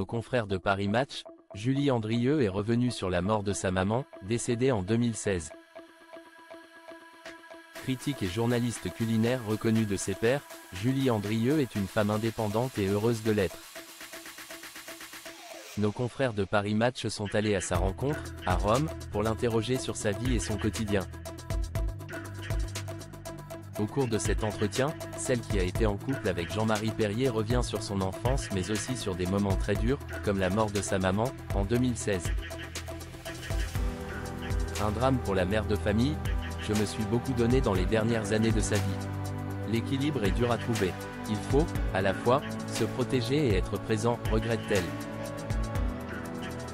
confrères de Paris Match, Julie Andrieux est revenue sur la mort de sa maman, décédée en 2016. Critique et journaliste culinaire reconnue de ses pairs, Julie Andrieux est une femme indépendante et heureuse de l'être. Nos confrères de Paris Match sont allés à sa rencontre, à Rome, pour l'interroger sur sa vie et son quotidien. Au cours de cet entretien, celle qui a été en couple avec Jean-Marie Perrier revient sur son enfance mais aussi sur des moments très durs, comme la mort de sa maman, en 2016. Un drame pour la mère de famille, je me suis beaucoup donné dans les dernières années de sa vie. L'équilibre est dur à trouver. Il faut, à la fois, se protéger et être présent, regrette-t-elle.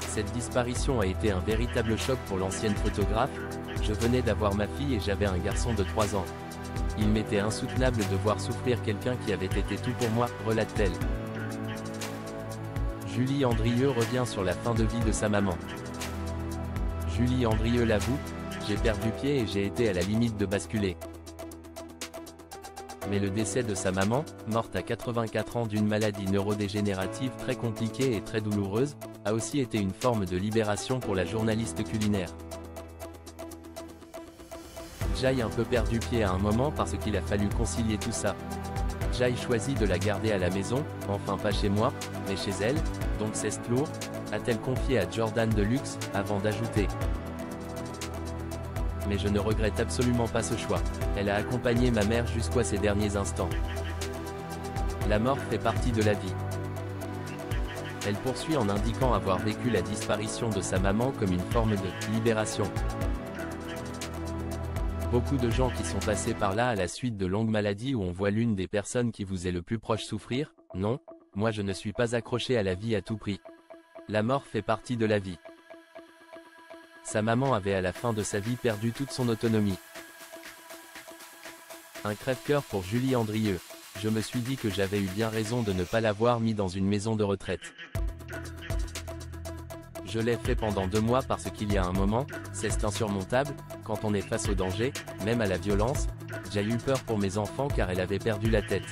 Cette disparition a été un véritable choc pour l'ancienne photographe. Je venais d'avoir ma fille et j'avais un garçon de 3 ans. Il m'était insoutenable de voir souffrir quelqu'un qui avait été tout pour moi, relate-t-elle. Julie Andrieux revient sur la fin de vie de sa maman. Julie Andrieux l'avoue, j'ai perdu pied et j'ai été à la limite de basculer. Mais le décès de sa maman, morte à 84 ans d'une maladie neurodégénérative très compliquée et très douloureuse, a aussi été une forme de libération pour la journaliste culinaire. J'ai un peu perdu pied à un moment parce qu'il a fallu concilier tout ça. J'ai choisi de la garder à la maison, enfin pas chez moi, mais chez elle, donc c'est lourd, a-t-elle confié à Jordan Deluxe, avant d'ajouter. Mais je ne regrette absolument pas ce choix. Elle a accompagné ma mère jusqu'à ses derniers instants. La mort fait partie de la vie. Elle poursuit en indiquant avoir vécu la disparition de sa maman comme une forme de libération. Beaucoup de gens qui sont passés par là à la suite de longues maladies où on voit l'une des personnes qui vous est le plus proche souffrir, non, moi je ne suis pas accroché à la vie à tout prix. La mort fait partie de la vie. Sa maman avait à la fin de sa vie perdu toute son autonomie. Un crève-cœur pour Julie Andrieux. Je me suis dit que j'avais eu bien raison de ne pas l'avoir mis dans une maison de retraite. Je l'ai fait pendant 2 mois parce qu'il y a un moment, c'est insurmontable, quand on est face au danger, même à la violence, j'ai eu peur pour mes enfants car elle avait perdu la tête.